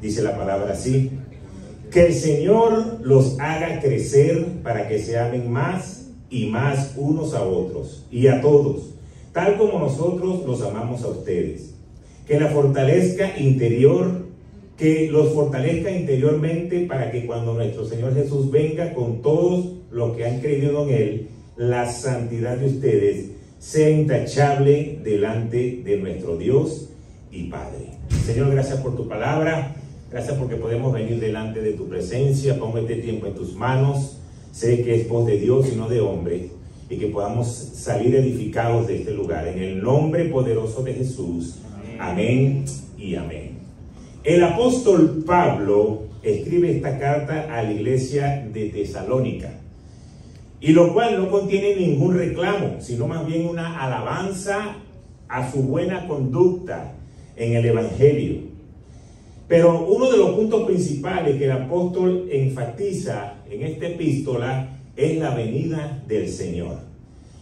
Dice la palabra así: que el Señor los haga crecer para que se amen más y más unos a otros y a todos, tal como nosotros los amamos a ustedes. Que los fortalezca interiormente para que cuando nuestro Señor Jesús venga con todos los que han creído en Él, la santidad de ustedes sea intachable delante de nuestro Dios y Padre. Señor, gracias por tu palabra. Gracias porque podemos venir delante de tu presencia. Pongo este tiempo en tus manos. Sé que es voz de Dios y no de hombre, y que podamos salir edificados de este lugar. En el nombre poderoso de Jesús. Amén y amén. El apóstol Pablo escribe esta carta a la iglesia de Tesalónica, y lo cual no contiene ningún reclamo, sino más bien una alabanza a su buena conducta en el Evangelio. Pero uno de los puntos principales que el apóstol enfatiza en esta epístola es la venida del Señor.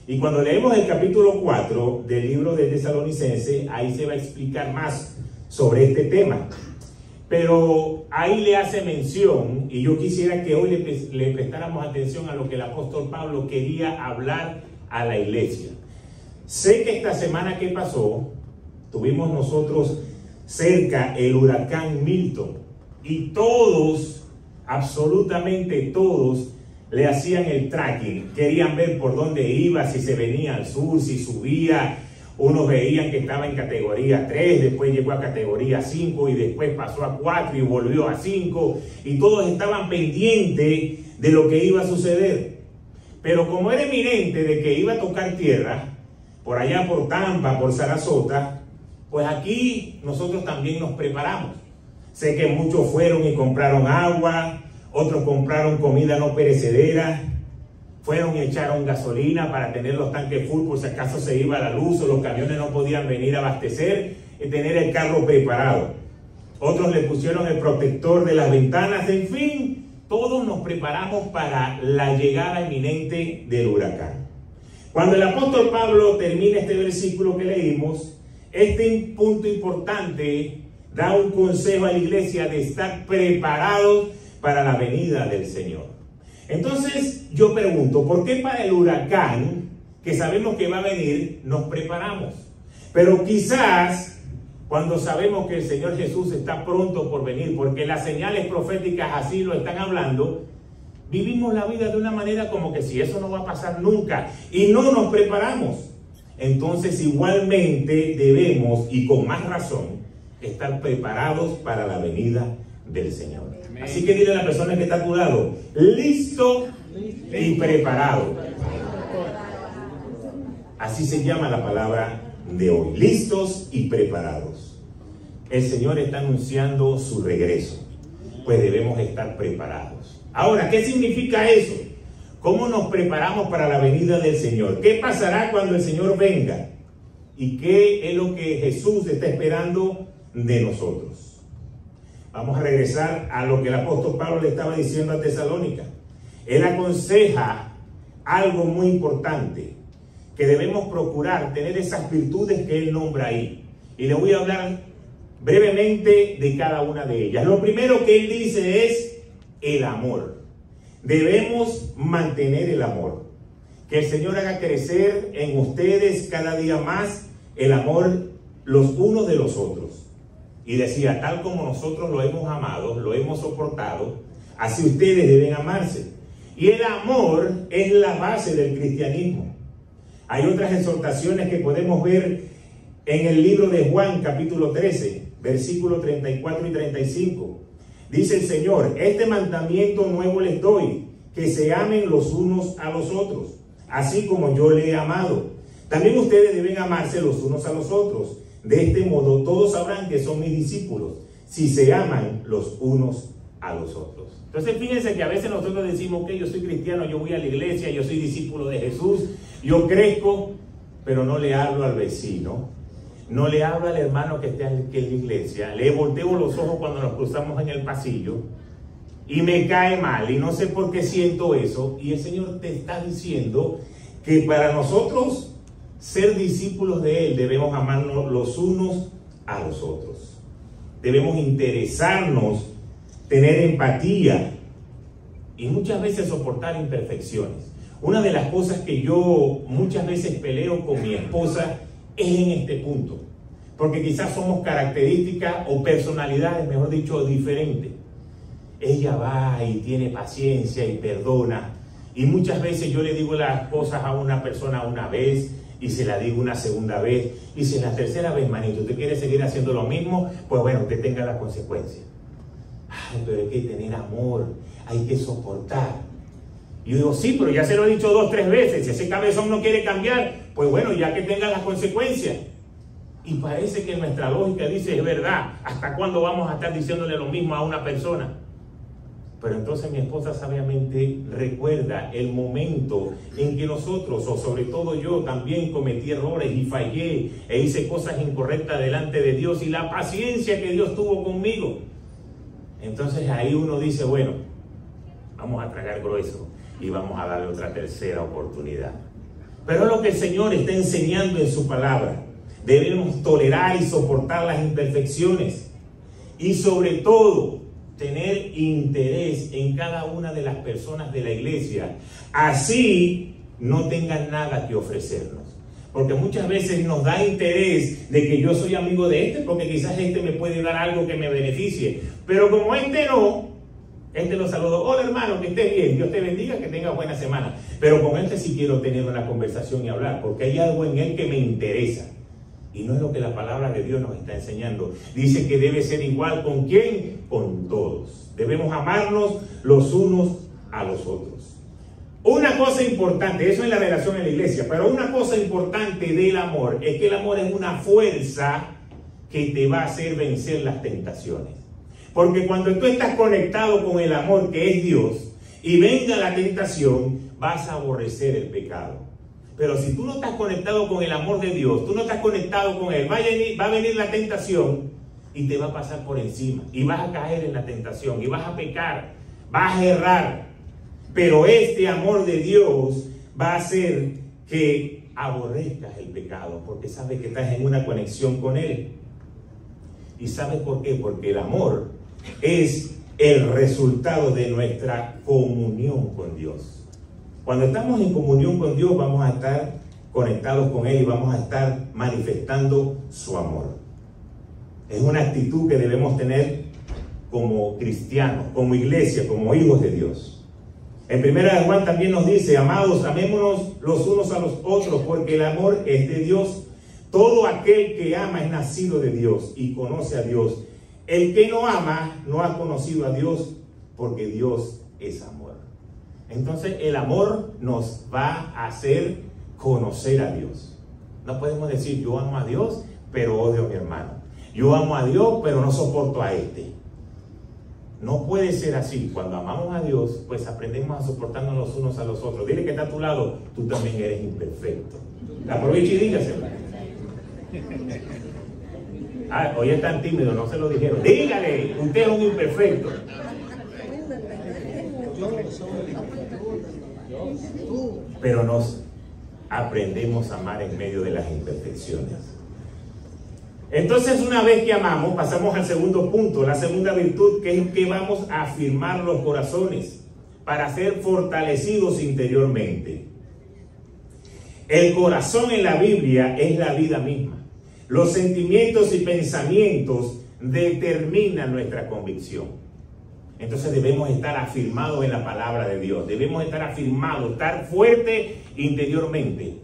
Y cuando leemos el capítulo 4 del libro de Tesalonicenses, ahí se va a explicar más sobre este tema. Pero ahí le hace mención, y yo quisiera que hoy le prestáramos atención a lo que el apóstol Pablo quería hablar a la iglesia. Sé que esta semana que pasó, tuvimos nosotros cerca el huracán Milton, y todos, absolutamente todos, le hacían el tracking. Querían ver por dónde iba, si se venía al sur, si subía. Unos veían que estaba en categoría 3, después llegó a categoría 5 y después pasó a 4 y volvió a 5, y todos estaban pendientes de lo que iba a suceder. Pero como era eminente de que iba a tocar tierra, por allá por Tampa, por Sarasota, pues aquí nosotros también nos preparamos. Sé que muchos fueron y compraron agua, otros compraron comida no perecedera, fueron y echaron gasolina para tener los tanques full por si acaso se iba la luz o los camiones no podían venir a abastecer, y tener el carro preparado. Otros le pusieron el protector de las ventanas. En fin, todos nos preparamos para la llegada inminente del huracán. Cuando el apóstol Pablo termina este versículo que leímos, este punto importante da un consejo a la iglesia de estar preparados para la venida del Señor. Entonces yo pregunto, ¿por qué para el huracán, que sabemos que va a venir, nos preparamos? Pero quizás cuando sabemos que el Señor Jesús está pronto por venir, porque las señales proféticas así lo están hablando, vivimos la vida de una manera como que si eso no va a pasar nunca, y no nos preparamos. Entonces igualmente debemos, y con más razón, estar preparados para la venida del Señor. Amén. Así que dile a la persona que está a tu lado: listo y preparado. Así se llama la palabra de hoy: listos y preparados. El Señor está anunciando su regreso, pues debemos estar preparados. Ahora, ¿qué significa eso? ¿Cómo nos preparamos para la venida del Señor? ¿Qué pasará cuando el Señor venga? ¿Y qué es lo que Jesús está esperando de nosotros? Vamos a regresar a lo que el apóstol Pablo le estaba diciendo a Tesalónica. Él aconseja algo muy importante, que debemos procurar tener esas virtudes que él nombra ahí. Y le voy a hablar brevemente de cada una de ellas. Lo primero que él dice es el amor. Debemos mantener el amor. Que el Señor haga crecer en ustedes cada día más el amor los unos de los otros. Y decía, tal como nosotros lo hemos amado, lo hemos soportado, así ustedes deben amarse. Y el amor es la base del cristianismo. Hay otras exhortaciones que podemos ver en el libro de Juan, capítulo 13, versículos 34 y 35. Dice el Señor: este mandamiento nuevo les doy, que se amen los unos a los otros, así como yo le he amado. También ustedes deben amarse los unos a los otros. De este modo todos sabrán que son mis discípulos, si se aman los unos a los otros. Entonces fíjense que a veces nosotros decimos que yo soy cristiano, yo voy a la iglesia, yo soy discípulo de Jesús, yo crezco, pero no le hablo al vecino, no le hablo al hermano que está en la iglesia, le volteo los ojos cuando nos cruzamos en el pasillo y me cae mal y no sé por qué siento eso. Y el Señor te está diciendo que para nosotros ser discípulos de Él debemos amarnos los unos a los otros. debemos interesarnos, tener empatía y muchas veces soportar imperfecciones. Una de las cosas que yo muchas veces peleo con mi esposa es en este punto, porque quizás somos características o personalidades, mejor dicho, diferentes. Ella va y tiene paciencia y perdona, y muchas veces yo le digo las cosas a una persona una vez y se la digo una segunda vez, y si en la tercera vez, manito, usted quiere seguir haciendo lo mismo, pues bueno, usted tenga las consecuencias. Ay, pero hay que tener amor, hay que soportar. Y yo digo, sí, pero ya se lo he dicho 2 o 3 veces, si ese cabezón no quiere cambiar, pues bueno, ya que tenga las consecuencias. Y parece que nuestra lógica dice, es verdad, ¿hasta cuándo vamos a estar diciéndole lo mismo a una persona? Pero entonces mi esposa sabiamente recuerda el momento en que nosotros, o sobre todo yo, también cometí errores y fallé e hice cosas incorrectas delante de Dios, y la paciencia que Dios tuvo conmigo. Entonces ahí uno dice, bueno, vamos a tragar grueso y vamos a darle otra tercera oportunidad. Pero es lo que el Señor está enseñando en su palabra. Debemos tolerar y soportar las imperfecciones, y sobre todo tener interés en cada una de las personas de la iglesia, así no tengan nada que ofrecernos. Porque muchas veces nos da interés de que yo soy amigo de este, porque quizás este me puede dar algo que me beneficie, pero como este no, este lo saludo, hola hermano, que estés bien, Dios te bendiga, que tengas buena semana, pero con este sí quiero tener una conversación y hablar, porque hay algo en él que me interesa. Y no es lo que la palabra de Dios nos está enseñando. Dice que debe ser igual ¿con quién? Con todos. Debemos amarnos los unos a los otros. Una cosa importante, eso es la relación en la iglesia, pero una cosa importante del amor es que el amor es una fuerza que te va a hacer vencer las tentaciones. Porque cuando tú estás conectado con el amor que es Dios y venga la tentación, vas a aborrecer el pecado. Pero si tú no estás conectado con el amor de Dios, tú no estás conectado con Él, va a venir la tentación y te va a pasar por encima. Y vas a caer en la tentación y vas a pecar, vas a errar. Pero este amor de Dios va a hacer que aborrezcas el pecado, porque sabes que estás en una conexión con Él. ¿Y sabes por qué? Porque el amor es el resultado de nuestra comunión con Dios. Cuando estamos en comunión con Dios, vamos a estar conectados con Él y vamos a estar manifestando su amor. Es una actitud que debemos tener como cristianos, como iglesia, como hijos de Dios. En 1 Juan también nos dice, amados, amémonos los unos a los otros, porque el amor es de Dios. Todo aquel que ama es nacido de Dios y conoce a Dios. El que no ama no ha conocido a Dios, porque Dios es amor. Entonces el amor nos va a hacer conocer a Dios. No podemos decir yo amo a Dios pero odio a mi hermano, yo amo a Dios pero no soporto a este. No puede ser así. Cuando amamos a Dios, pues aprendemos a soportarnos los unos a los otros. Dile que está a tu lado, tú también eres imperfecto. Aproveche y dígaselo. Hoy es tan tímido, no se lo dijeron. Dígale, usted es un imperfecto. Pero nos aprendemos a amar en medio de las imperfecciones. Entonces, una vez que amamos, pasamos al segundo punto, la segunda virtud, que es que vamos a afirmar los corazones para ser fortalecidos interiormente. El corazón en la Biblia es la vida misma. Los sentimientos y pensamientos determinan nuestra convicción. Entonces debemos estar afirmados en la palabra de Dios. Debemos estar afirmados, estar fuertes interiormente,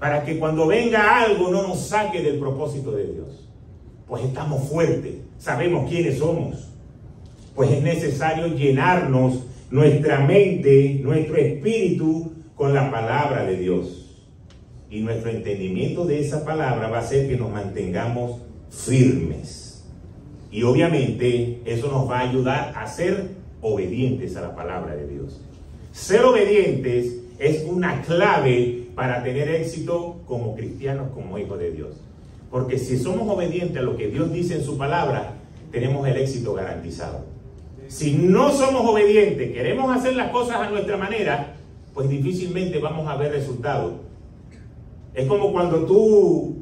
para que cuando venga algo no nos saque del propósito de Dios. Pues estamos fuertes, sabemos quiénes somos. Pues es necesario llenarnos nuestra mente, nuestro espíritu con la palabra de Dios. Y nuestro entendimiento de esa palabra va a hacer que nos mantengamos firmes. Y obviamente eso nos va a ayudar a ser obedientes a la palabra de Dios. Ser obedientes es una clave para tener éxito como cristianos, como hijos de Dios. Porque si somos obedientes a lo que Dios dice en su palabra, tenemos el éxito garantizado. Si no somos obedientes, queremos hacer las cosas a nuestra manera, pues difícilmente vamos a ver resultados. Es como cuando tú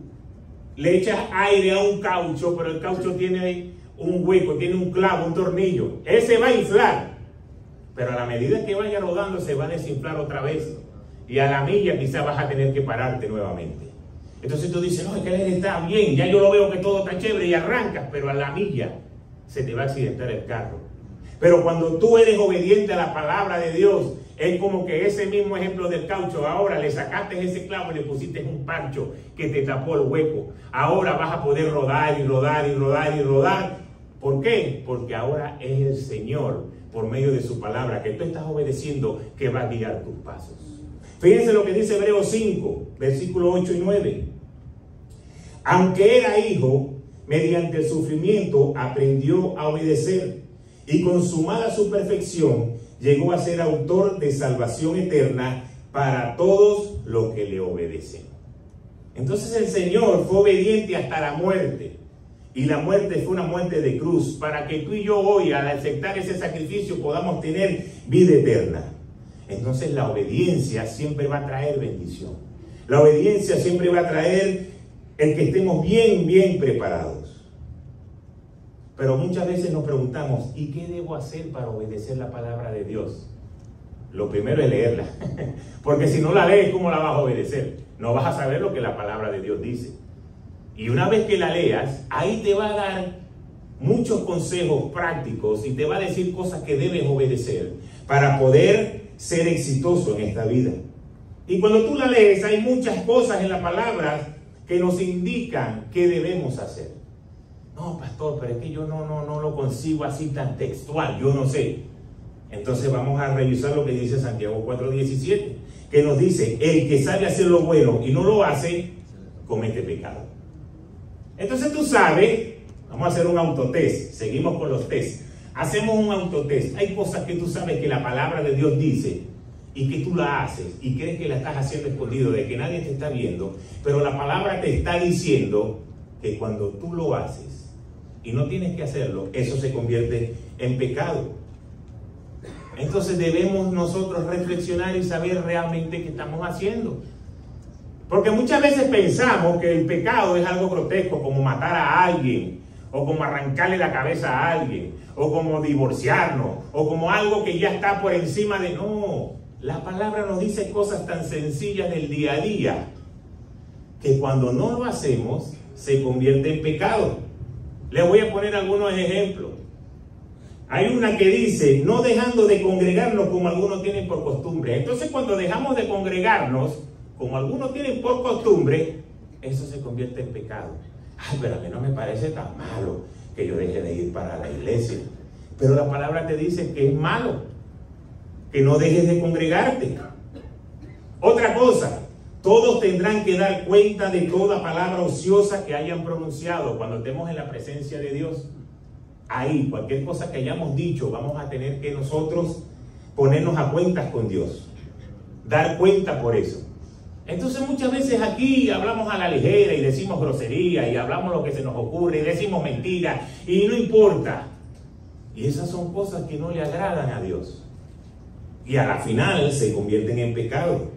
le echas aire a un caucho, pero el caucho tiene un hueco, tiene un clavo, un tornillo. Él se va a inflar, pero a la medida que vaya rodando se va a desinflar otra vez. Y a la milla quizás vas a tener que pararte nuevamente. Entonces tú dices, no, es que él está bien, ya yo lo veo que todo está chévere y arrancas, pero a la milla se te va a accidentar el carro. Pero cuando tú eres obediente a la palabra de Dios, es como que ese mismo ejemplo del caucho, ahora le sacaste ese clavo y le pusiste un parcho que te tapó el hueco. Ahora vas a poder rodar y rodar y rodar y rodar. ¿Por qué? Porque ahora es el Señor, por medio de su palabra, que tú estás obedeciendo, que va a guiar tus pasos. Fíjense lo que dice Hebreos 5, versículos 8 y 9. Aunque era hijo, mediante el sufrimiento aprendió a obedecer, y consumada su perfección, llegó a ser autor de salvación eterna para todos los que le obedecen. Entonces el Señor fue obediente hasta la muerte, y la muerte fue una muerte de cruz, para que tú y yo hoy, al aceptar ese sacrificio, podamos tener vida eterna. Entonces la obediencia siempre va a traer bendición. La obediencia siempre va a traer el que estemos bien preparados. Pero muchas veces nos preguntamos, ¿y qué debo hacer para obedecer la palabra de Dios? Lo primero es leerla, porque si no la lees, ¿cómo la vas a obedecer? No vas a saber lo que la palabra de Dios dice. Y una vez que la leas, ahí te va a dar muchos consejos prácticos y te va a decir cosas que debes obedecer para poder ser exitoso en esta vida. Y cuando tú la lees, hay muchas cosas en la palabra que nos indican qué debemos hacer. No, pastor, pero es que yo no lo consigo así tan textual, yo no sé. Entonces vamos a revisar lo que dice Santiago 4:17, que nos dice, el que sabe hacer lo bueno y no lo hace, comete pecado. Entonces tú sabes, vamos a hacer un autotest, seguimos con los tests. Hacemos un autotest. Hay cosas que tú sabes que la palabra de Dios dice y que tú la haces y crees que la estás haciendo escondido, de que nadie te está viendo, pero la palabra te está diciendo que cuando tú lo haces y no tienes que hacerlo, eso se convierte en pecado. Entonces debemos nosotros reflexionar y saber realmente qué estamos haciendo. Porque muchas veces pensamos que el pecado es algo grotesco, como matar a alguien, o como arrancarle la cabeza a alguien, o como divorciarnos, o como algo que ya está por encima de... No, la palabra nos dice cosas tan sencillas del día a día, que cuando no lo hacemos, se convierte en pecado. Les voy a poner algunos ejemplos. Hay una que dice, no dejando de congregarnos como algunos tienen por costumbre. Entonces cuando dejamos de congregarnos, como algunos tienen por costumbre, eso se convierte en pecado. Ay, pero a mí no me parece tan malo que yo deje de ir para la iglesia. Pero la palabra te dice que es malo, que no dejes de congregarte. Otra cosa, todos tendrán que dar cuenta de toda palabra ociosa que hayan pronunciado cuando estemos en la presencia de Dios. Ahí, cualquier cosa que hayamos dicho, vamos a tener que nosotros ponernos a cuentas con Dios. Dar cuenta por eso. Entonces muchas veces aquí hablamos a la ligera y decimos grosería y hablamos lo que se nos ocurre y decimos mentiras y no importa. Y esas son cosas que no le agradan a Dios. Y a la final se convierten en pecado.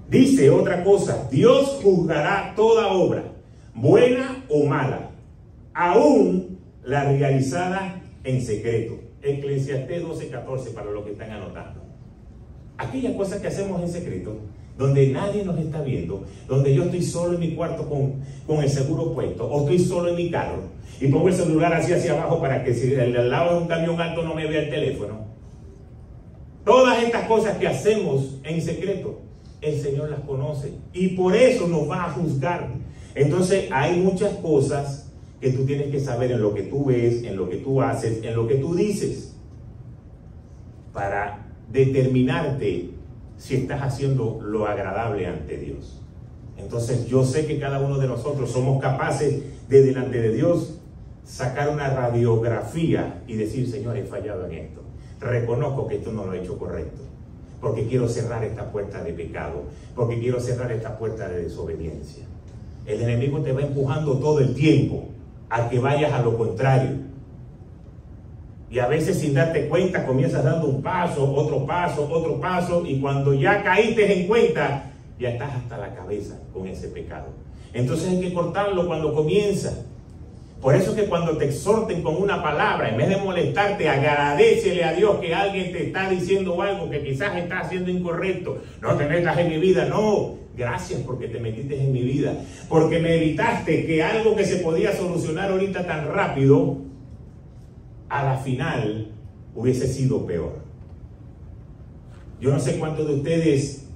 Dice otra cosa, Dios juzgará toda obra, buena o mala, aún la realizada en secreto. Eclesiastés 12:14 para los que están anotando. Aquellas cosas que hacemos en secreto, donde nadie nos está viendo, donde yo estoy solo en mi cuarto con el seguro puesto, o estoy solo en mi carro, y pongo el celular así hacia abajo para que si al lado de un camión alto no me vea el teléfono. Todas estas cosas que hacemos en secreto, el Señor las conoce, y por eso nos va a juzgar. Entonces hay muchas cosas que tú tienes que saber en lo que tú ves, en lo que tú haces, en lo que tú dices, para determinarte si estás haciendo lo agradable ante Dios. Entonces yo sé que cada uno de nosotros somos capaces de delante de Dios sacar una radiografía y decir, Señor, he fallado en esto, reconozco que esto no lo he hecho correcto, porque quiero cerrar esta puerta de pecado, porque quiero cerrar esta puerta de desobediencia. El enemigo te va empujando todo el tiempo a que vayas a lo contrario. Y a veces sin darte cuenta comienzas dando un paso, otro paso, y cuando ya caíste en cuenta, ya estás hasta la cabeza con ese pecado. Entonces hay que cortarlo cuando comienza. Por eso que cuando te exhorten con una palabra, en vez de molestarte, agradécele a Dios que alguien te está diciendo algo que quizás está haciendo incorrecto. No te metas en mi vida, no. Gracias porque te metiste en mi vida. Porque me evitaste que algo que se podía solucionar ahorita tan rápido, a la final hubiese sido peor. Yo no sé cuántos de ustedes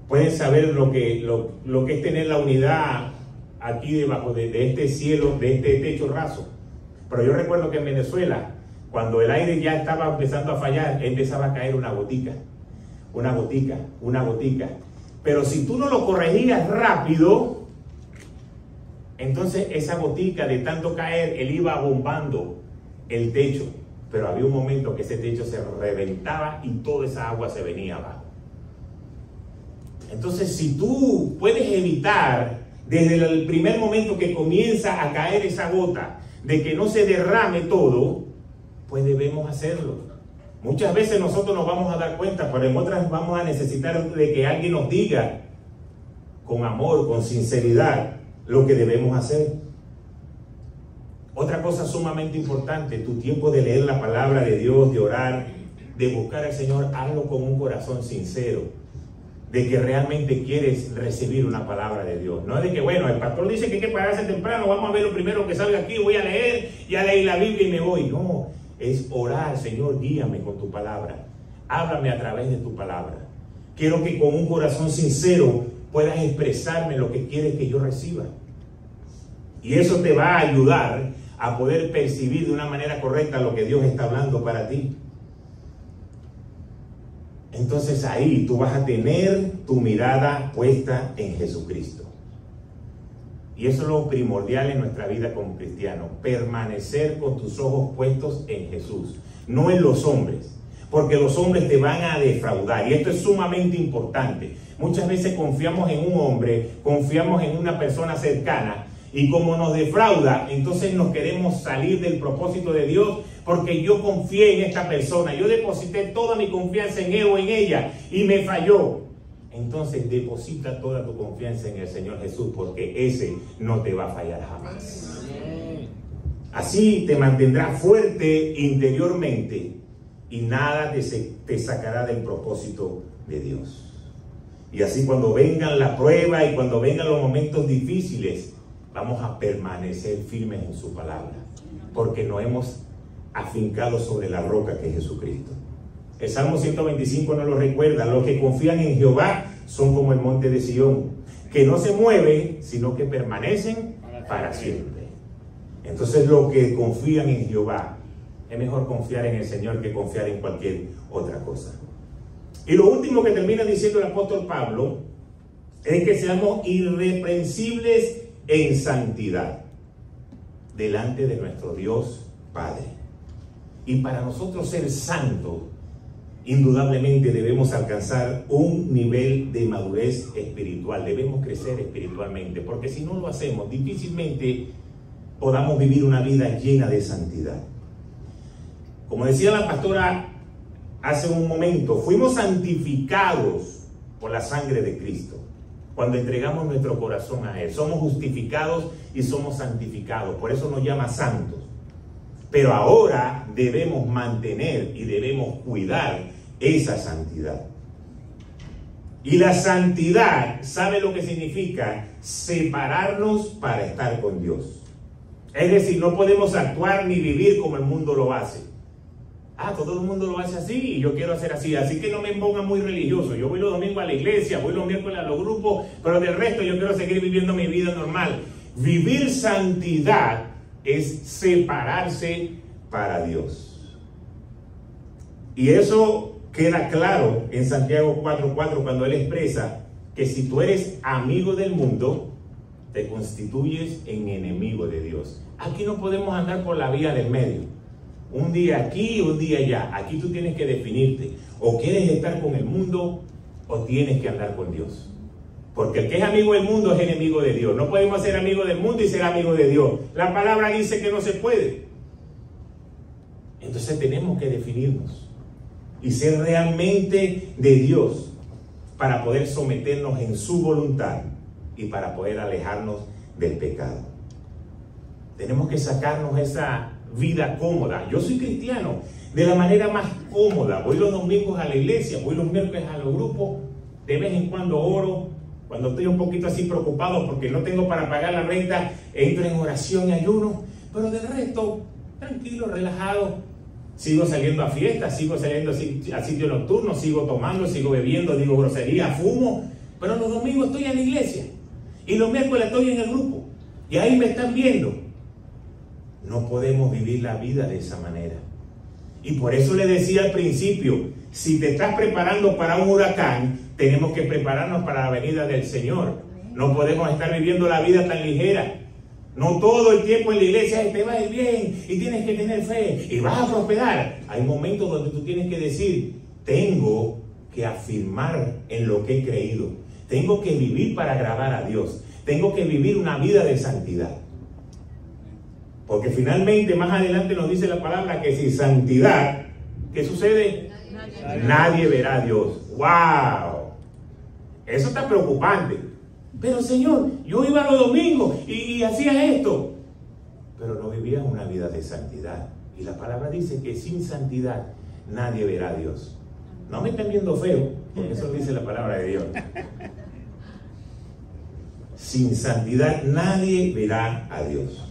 pueden saber lo que es tener la unidad aquí debajo de este cielo, de este techo raso. Pero yo recuerdo que en Venezuela, cuando el aire ya estaba empezando a fallar, empezaba a caer una gotica, una gotica, una gotica. Pero si tú no lo corregías rápido, entonces esa gotica de tanto caer, él iba bombando el techo. Pero había un momento que ese techo se reventaba y toda esa agua se venía abajo. Entonces, si tú puedes evitar desde el primer momento que comienza a caer esa gota, de que no se derrame todo, pues debemos hacerlo. Muchas veces nosotros nos vamos a dar cuenta, pero en otras vamos a necesitar de que alguien nos diga con amor, con sinceridad, lo que debemos hacer. Otra cosa sumamente importante, tu tiempo de leer la palabra de Dios, de orar, de buscar al Señor, hazlo con un corazón sincero, de que realmente quieres recibir una palabra de Dios. No es de que, bueno, el pastor dice que hay que pararse temprano, vamos a ver lo primero que salga aquí, voy a leer, ya leí la Biblia y me voy. No, es orar, Señor, guíame con tu palabra, háblame a través de tu palabra. Quiero que con un corazón sincero puedas expresarme lo que quieres que yo reciba. Y eso te va a ayudar a poder percibir de una manera correcta lo que Dios está hablando para ti. Entonces ahí tú vas a tener tu mirada puesta en Jesucristo. Y eso es lo primordial en nuestra vida como cristianos, permanecer con tus ojos puestos en Jesús, no en los hombres, porque los hombres te van a defraudar. Y esto es sumamente importante. Muchas veces confiamos en un hombre, confiamos en una persona cercana, y como nos defrauda, entonces nos queremos salir del propósito de Dios, porque yo confié en esta persona, yo deposité toda mi confianza en él o en ella y me falló. Entonces deposita toda tu confianza en el Señor Jesús, porque ese no te va a fallar jamás. Así te mantendrás fuerte interiormente y nada te sacará del propósito de Dios. Y así cuando vengan las pruebas y cuando vengan los momentos difíciles, vamos a permanecer firmes en su palabra, porque nos hemos afincado sobre la roca que es Jesucristo. El Salmo 125 nos lo recuerda: los que confían en Jehová son como el monte de Sión, que no se mueven, sino que permanecen para siempre. Entonces, los que confían en Jehová, es mejor confiar en el Señor que confiar en cualquier otra cosa. Y lo último que termina diciendo el apóstol Pablo es que seamos irreprensibles en santidad delante de nuestro Dios Padre. Y para nosotros ser santos, indudablemente debemos alcanzar un nivel de madurez espiritual, debemos crecer espiritualmente, porque si no lo hacemos, difícilmente podamos vivir una vida llena de santidad. Como decía la pastora hace un momento, fuimos santificados por la sangre de Cristo. Cuando entregamos nuestro corazón a Él, somos justificados y somos santificados. Por eso nos llama santos. Pero ahora debemos mantener y debemos cuidar esa santidad. Y la santidad, ¿sabe lo que significa? Separarnos para estar con Dios. Es decir, no podemos actuar ni vivir como el mundo lo hace. Todo el mundo lo hace así y yo quiero hacer así. Así que no me pongan muy religioso. Yo voy los domingos a la iglesia, voy los miércoles a los grupos, pero del resto yo quiero seguir viviendo mi vida normal. Vivir santidad es separarse para Dios. Y eso queda claro en Santiago 4:4 cuando él expresa que si tú eres amigo del mundo, te constituyes en enemigo de Dios. Aquí no podemos andar por la vía del medio. Un día aquí, un día allá. Aquí tú tienes que definirte. O quieres estar con el mundo o tienes que andar con Dios. Porque el que es amigo del mundo es enemigo de Dios. No podemos ser amigos del mundo y ser amigos de Dios. La palabra dice que no se puede. Entonces tenemos que definirnos y ser realmente de Dios para poder someternos en su voluntad y para poder alejarnos del pecado. Tenemos que sacarnos esa vida cómoda. Yo soy cristiano de la manera más cómoda. Voy los domingos a la iglesia, voy los miércoles a los grupos, de vez en cuando oro. Cuando estoy un poquito así preocupado porque no tengo para pagar la renta, entro en oración y ayuno. Pero del resto, tranquilo, relajado. Sigo saliendo a fiestas, sigo saliendo a sitios nocturnos, sigo tomando, sigo bebiendo, digo grosería, fumo. Pero los domingos estoy en la iglesia. Y los miércoles estoy en el grupo. Y ahí me están viendo. No podemos vivir la vida de esa manera. Y por eso le decía al principio, si te estás preparando para un huracán, tenemos que prepararnos para la venida del Señor. No podemos estar viviendo la vida tan ligera. No todo el tiempo en la iglesia te va a ir bien y tienes que tener fe y vas a prosperar. Hay momentos donde tú tienes que decir, tengo que afirmar en lo que he creído. Tengo que vivir para agradar a Dios. Tengo que vivir una vida de santidad. Porque finalmente más adelante nos dice la palabra que sin santidad, ¿qué sucede? Nadie verá a Dios. ¡Wow! Eso está preocupante. Pero Señor, yo iba los domingos y hacía esto. Pero no vivía una vida de santidad. Y la palabra dice que sin santidad nadie verá a Dios. No me estén viendo feo, porque eso dice la palabra de Dios. Sin santidad nadie verá a Dios.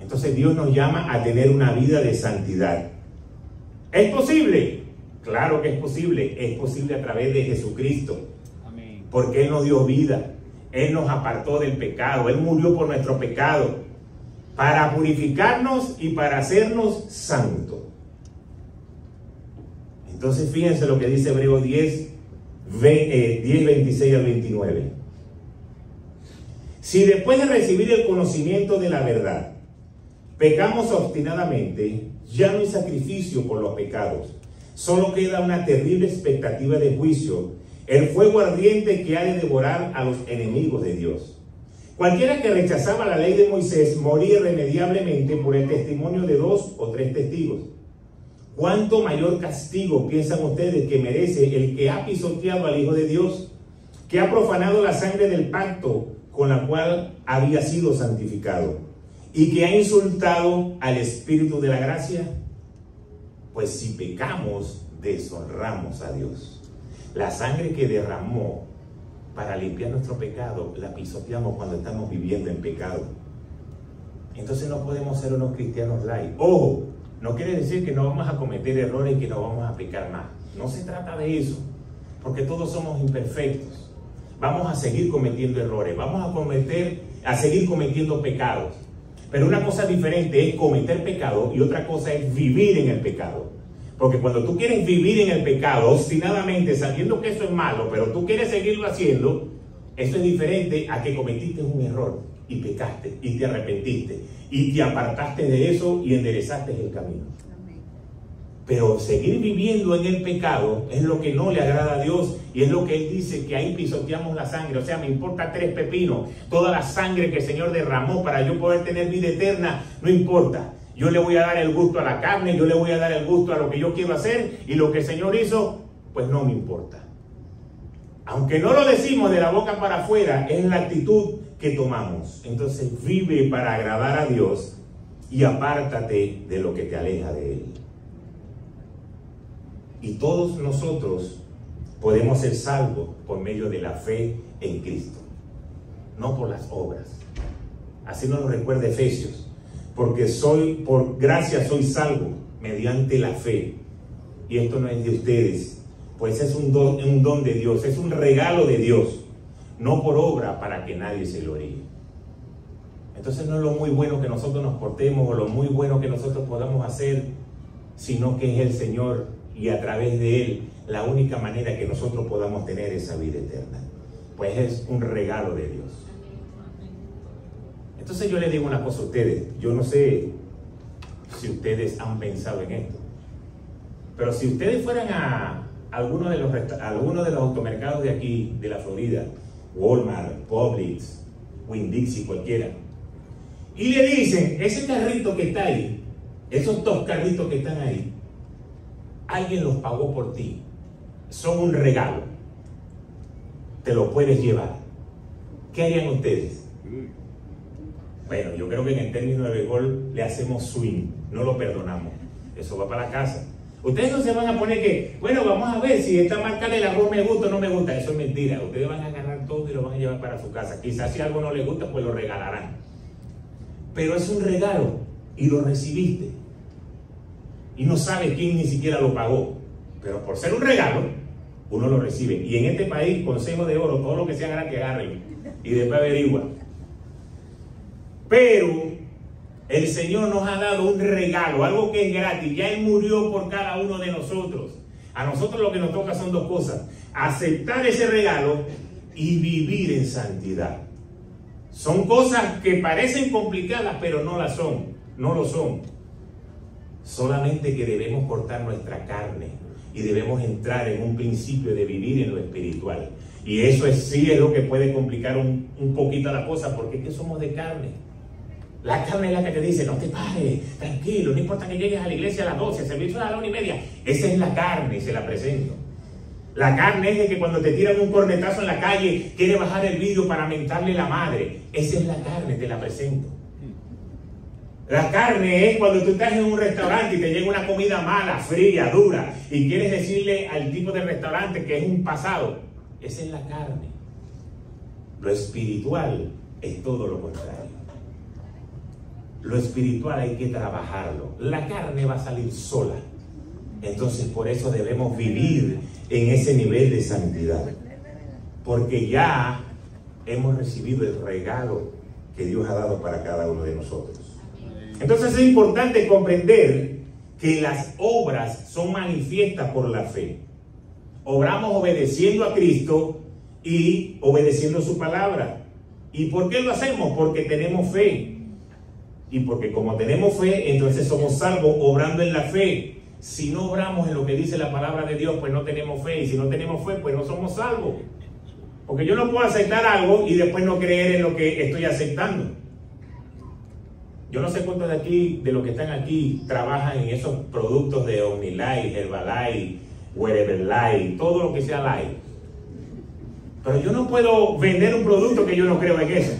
Entonces Dios nos llama a tener una vida de santidad. ¿Es posible? Claro que es posible. Es posible a través de Jesucristo. Amén. Porque Él nos dio vida. Él nos apartó del pecado. Él murió por nuestro pecado. Para purificarnos y para hacernos santos. Entonces fíjense lo que dice Hebreos 10, 26 al 29. Si después de recibir el conocimiento de la verdad, pecamos obstinadamente, ya no hay sacrificio por los pecados. Solo queda una terrible expectativa de juicio, el fuego ardiente que ha de devorar a los enemigos de Dios. Cualquiera que rechazaba la ley de Moisés moría irremediablemente por el testimonio de 2 o 3 testigos. ¿Cuánto mayor castigo piensan ustedes que merece el que ha pisoteado al Hijo de Dios, que ha profanado la sangre del pacto con la cual había sido santificado, y que ha insultado al Espíritu de la gracia? Pues si pecamos, deshonramos a Dios. La sangre que derramó para limpiar nuestro pecado, la pisoteamos cuando estamos viviendo en pecado. Entonces no podemos ser unos cristianos light. Ojo, no quiere decir que no vamos a cometer errores y que no vamos a pecar más. No se trata de eso, porque todos somos imperfectos. Vamos a seguir cometiendo errores, vamos a seguir cometiendo pecados. Pero una cosa diferente es cometer pecado y otra cosa es vivir en el pecado. Porque cuando tú quieres vivir en el pecado obstinadamente, sabiendo que eso es malo, pero tú quieres seguirlo haciendo, eso es diferente a que cometiste un error y pecaste y te arrepentiste y te apartaste de eso y enderezaste el camino. Pero seguir viviendo en el pecado es lo que no le agrada a Dios y es lo que Él dice, que ahí pisoteamos la sangre. O sea, me importa 3 pepinos, toda la sangre que el Señor derramó para yo poder tener vida eterna, no importa. Yo le voy a dar el gusto a la carne, yo le voy a dar el gusto a lo que yo quiero hacer y lo que el Señor hizo, pues no me importa. Aunque no lo decimos de la boca para afuera, es la actitud que tomamos. Entonces vive para agradar a Dios y apártate de lo que te aleja de Él. Y todos nosotros podemos ser salvos por medio de la fe en Cristo, no por las obras. Así nos lo recuerda Efesios. Porque por gracia soy salvo mediante la fe. Y esto no es de ustedes, pues es un don de Dios, es un regalo de Dios, no por obra para que nadie se gloríe. Entonces no es lo muy bueno que nosotros nos portemos o lo muy bueno que nosotros podamos hacer, sino que es el Señor y a través de Él la única manera que nosotros podamos tener esa vida eterna. Pues es un regalo de Dios. Entonces yo les digo una cosa a ustedes, yo no sé si ustedes han pensado en esto, pero si ustedes fueran a alguno de los automercados de aquí, de la Florida, Walmart, Publix, Winn-Dixie, cualquiera, y le dicen, ese carrito que está ahí, esos 2 carritos que están ahí, alguien los pagó por ti, son un regalo, te lo puedes llevar, ¿qué harían ustedes? Bueno, yo creo que en el término de béisbol le hacemos swing, no lo perdonamos. Eso va para la casa. Ustedes no se van a poner que, bueno, vamos a ver si esta marca del arroz me gusta o no me gusta. Eso es mentira. Ustedes van a agarrar todo y lo van a llevar para su casa. Quizás si algo no les gusta, pues lo regalarán. Pero es un regalo y lo recibiste. Y no sabes quién ni siquiera lo pagó. Pero por ser un regalo, uno lo recibe. Y en este país, consejo de oro, todo lo que sea gratis, agárrenlo. Y después averigua. Pero el Señor nos ha dado un regalo, algo que es gratis. Ya Él murió por cada uno de nosotros. A nosotros lo que nos toca son dos cosas: aceptar ese regalo y vivir en santidad. Son cosas que parecen complicadas, pero no las son. No lo son. Solamente que debemos cortar nuestra carne y debemos entrar en un principio de vivir en lo espiritual. Y eso sí es lo que puede complicar un poquito la cosa, porque es que somos de carne. La carne es la que te dice, no te pares, tranquilo, no importa que llegues a la iglesia a las 12, el servicio a las 1:30. Esa es la carne, se la presento. La carne es de que cuando te tiran un cornetazo en la calle, quiere bajar el vidrio para mentarle la madre. Esa es la carne, te la presento. La carne es cuando tú estás en un restaurante y te llega una comida mala, fría, dura, y quieres decirle al tipo del restaurante que es un pasado. Esa es la carne. Lo espiritual es todo lo contrario. Lo espiritual hay que trabajarlo. La carne va a salir sola. Entonces por eso debemos vivir en ese nivel de santidad. Porque ya hemos recibido el regalo que Dios ha dado para cada uno de nosotros. Entonces es importante comprender que las obras son manifiestas por la fe. Obramos obedeciendo a Cristo y obedeciendo su palabra. ¿Y por qué lo hacemos? Porque tenemos fe. Y porque como tenemos fe, entonces somos salvos obrando en la fe. Si no obramos en lo que dice la palabra de Dios, pues no tenemos fe. Y si no tenemos fe, pues no somos salvos. Porque yo no puedo aceptar algo y después no creer en lo que estoy aceptando. Yo no sé cuántos de aquí, de los que están aquí, trabajan en esos productos de OmniLife, Herbalife, Wherever Life, todo lo que sea Life. Pero yo no puedo vender un producto que yo no creo en eso.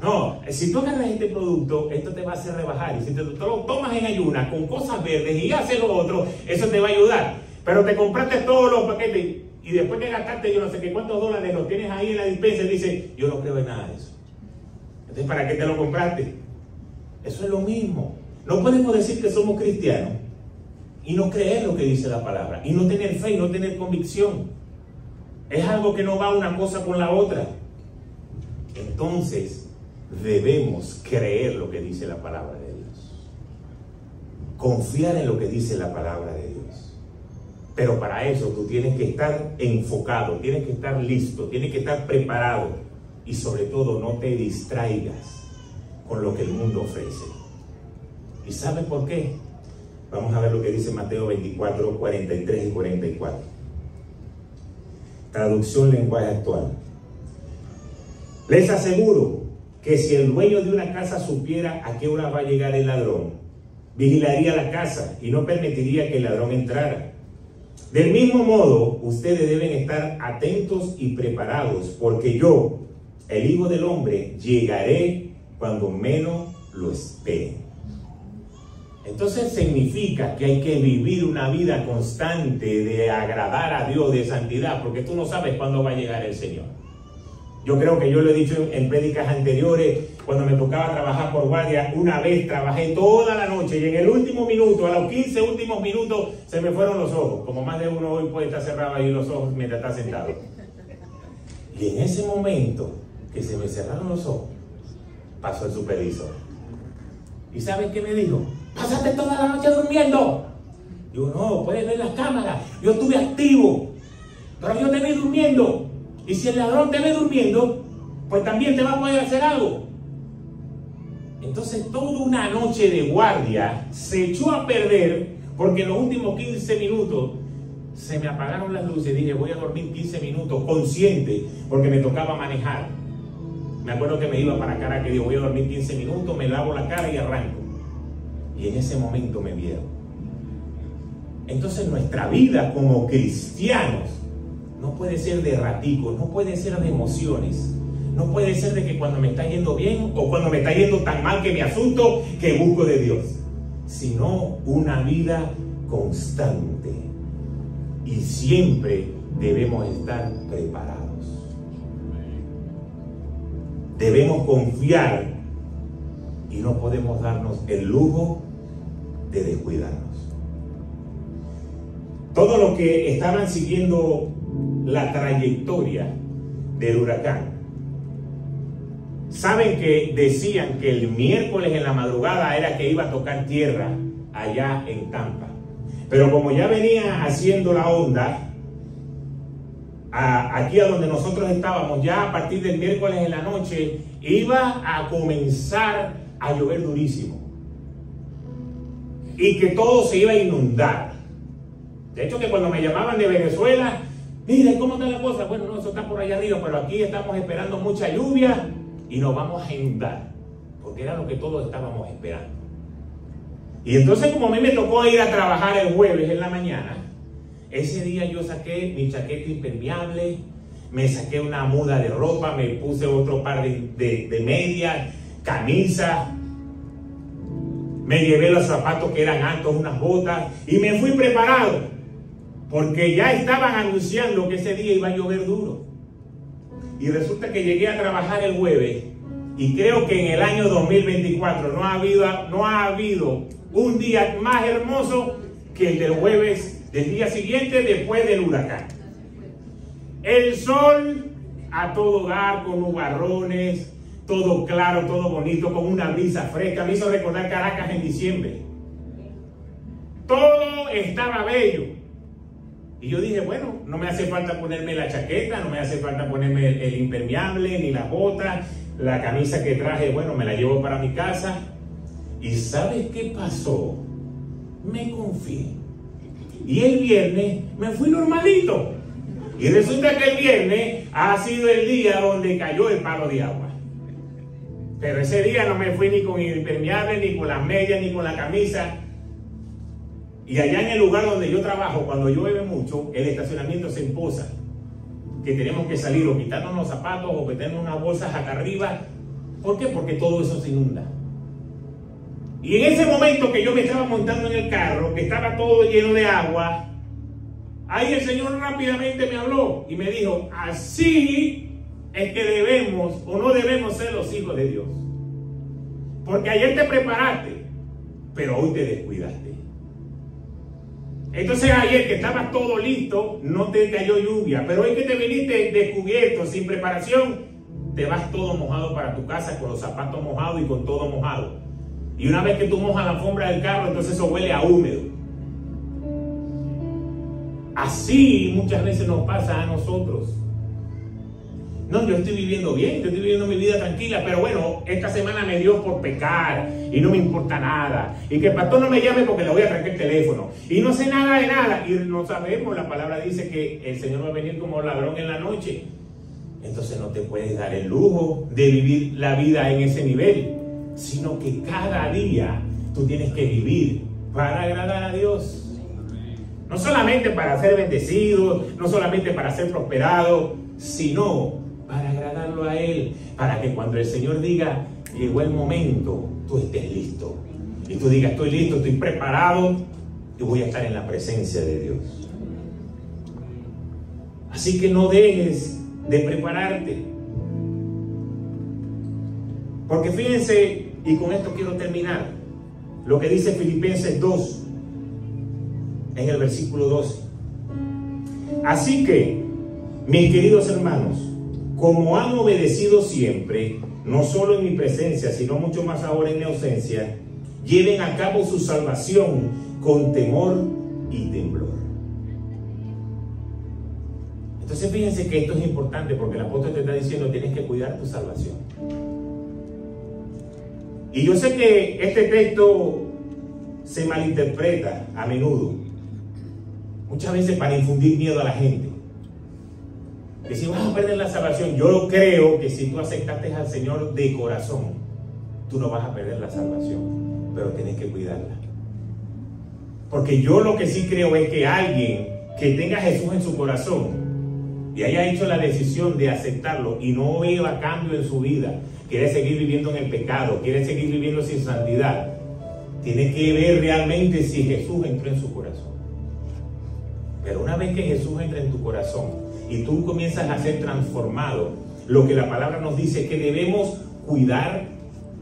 No, si tú agarras este producto, esto te va a hacer rebajar. Y si te lo tomas en ayunas con cosas verdes y haces lo otro, eso te va a ayudar. Pero te compraste todos los paquetes y después que gastaste yo no sé qué cuántos dólares los tienes ahí en la dispensa y dices, yo no creo en nada de eso. Entonces, ¿para qué te lo compraste? Eso es lo mismo. No podemos decir que somos cristianos y no creer lo que dice la palabra. Y no tener fe y no tener convicción. Es algo que no va una cosa con la otra. Entonces, debemos creer lo que dice la palabra de Dios. Confiar en lo que dice la palabra de Dios. Pero para eso tú tienes que estar enfocado, tienes que estar listo, tienes que estar preparado. Y sobre todo no te distraigas con lo que el mundo ofrece. ¿Y sabes por qué? Vamos a ver lo que dice Mateo 24, 43 y 44. Traducción lenguaje actual. Les aseguro que si el dueño de una casa supiera a qué hora va a llegar el ladrón, vigilaría la casa y no permitiría que el ladrón entrara. Del mismo modo, ustedes deben estar atentos y preparados, porque yo, el Hijo del Hombre, llegaré cuando menos lo esperen. Entonces significa que hay que vivir una vida constante de agradar a Dios, de santidad, porque tú no sabes cuándo va a llegar el Señor. Yo creo que yo lo he dicho en prédicas anteriores, cuando me tocaba trabajar por guardia, una vez trabajé toda la noche y en el último minuto, a los 15 últimos minutos, se me fueron los ojos. Como más de uno hoy puede estar cerrado ahí los ojos mientras está sentado. Y en ese momento que se me cerraron los ojos, pasó el supervisor. ¿Y sabes qué me dijo? ¿Pasaste toda la noche durmiendo? Digo, no, puedes ver las cámaras. Yo estuve activo, pero yo te vi durmiendo. Y si el ladrón te ve durmiendo, pues también te va a poder hacer algo. Entonces toda una noche de guardia se echó a perder porque en los últimos 15 minutos se me apagaron las luces. Dije, voy a dormir 15 minutos consciente porque me tocaba manejar. Me acuerdo que me iba para Caracas y digo, voy a dormir 15 minutos, me lavo la cara y arranco. Y en ese momento me vieron. Entonces nuestra vida como cristianos no puede ser de raticos, no puede ser de emociones. No puede ser de que cuando me está yendo bien o cuando me está yendo tan mal que me asusto, que busco de Dios, sino una vida constante. Y siempre debemos estar preparados. Debemos confiar y no podemos darnos el lujo de descuidarnos. Todos los que estaban siguiendo la trayectoria del huracán saben que decían que el miércoles en la madrugada era que iba a tocar tierra allá en Tampa. Pero como ya venía haciendo la onda, aquí a donde nosotros estábamos, ya a partir del miércoles en la noche, iba a comenzar a llover durísimo. Y que todo se iba a inundar. De hecho, que cuando me llamaban de Venezuela, mire, ¿cómo está la cosa? Bueno, no, eso está por allá arriba, pero aquí estamos esperando mucha lluvia y nos vamos a inundar. Porque era lo que todos estábamos esperando. Y entonces, como a mí me tocó ir a trabajar el jueves en la mañana, ese día yo saqué mi chaqueta impermeable, me saqué una muda de ropa, me puse otro par de medias, camisa, me llevé los zapatos que eran altos, unas botas, y me fui preparado, porque ya estaban anunciando que ese día iba a llover duro. Y resulta que llegué a trabajar el jueves, y creo que en el año 2024 no ha habido un día más hermoso que el del jueves del día siguiente después del huracán. El sol a todo dar, con nubarrones, todo claro, todo bonito, con una brisa fresca. Me hizo recordar Caracas en diciembre. Todo estaba bello. Y yo dije, bueno, no me hace falta ponerme la chaqueta, no me hace falta ponerme el impermeable, ni las botas, la camisa que traje, bueno, me la llevo para mi casa. ¿Y sabes qué pasó? Me confié. Y el viernes me fui normalito. Y resulta que el viernes ha sido el día donde cayó el palo de agua. Pero ese día no me fui ni con el impermeable, ni con las medias, ni con la camisa. Y allá en el lugar donde yo trabajo, cuando llueve mucho, el estacionamiento se empoza. Que tenemos que salir o quitarnos los zapatos o meternos unas bolsas acá arriba. ¿Por qué? Porque todo eso se inunda. Y en ese momento que yo me estaba montando en el carro, que estaba todo lleno de agua, ahí el Señor rápidamente me habló y me dijo, así es que debemos o no debemos ser los hijos de Dios. Porque ayer te preparaste, pero hoy te descuidaste. Entonces ayer que estabas todo listo, no te cayó lluvia, pero hoy que te viniste descubierto, sin preparación, te vas todo mojado para tu casa, con los zapatos mojados y con todo mojado. Y una vez que tú mojas la alfombra del carro, entonces eso huele a húmedo. Así muchas veces nos pasa a nosotros. No, yo estoy viviendo bien, yo estoy viviendo mi vida tranquila, pero bueno, esta semana me dio por pecar y no me importa nada. Y que el pastor no me llame porque le voy a traer el teléfono. Y no sé nada de nada. Y no sabemos, la palabra dice que el Señor va a venir como ladrón en la noche. Entonces no te puedes dar el lujo de vivir la vida en ese nivel, sino que cada día tú tienes que vivir para agradar a Dios. No solamente para ser bendecido, no solamente para ser prosperado, sino para agradarlo a Él, para que cuando el Señor diga, llegó el momento, tú estés listo. Y tú digas, estoy listo, estoy preparado y voy a estar en la presencia de Dios. Así que no dejes de prepararte. Porque fíjense, y con esto quiero terminar, lo que dice Filipenses 2, en el versículo 12. Así que, mis queridos hermanos, como han obedecido siempre, no solo en mi presencia, sino mucho más ahora en mi ausencia, lleven a cabo su salvación con temor y temblor. Entonces fíjense que esto es importante porque el apóstol te está diciendo, tienes que cuidar tu salvación. Y yo sé que este texto se malinterpreta a menudo, muchas veces para infundir miedo a la gente. Que si vas a perder la salvación, yo creo que si tú aceptaste al Señor de corazón, tú no vas a perder la salvación, pero tienes que cuidarla. Porque yo lo que sí creo es que alguien que tenga a Jesús en su corazón y haya hecho la decisión de aceptarlo y no vea cambio en su vida, quiere seguir viviendo en el pecado, quiere seguir viviendo sin santidad, tiene que ver realmente si Jesús entró en su corazón. Pero una vez que Jesús entra en tu corazón y tú comienzas a ser transformado, lo que la palabra nos dice es que debemos cuidar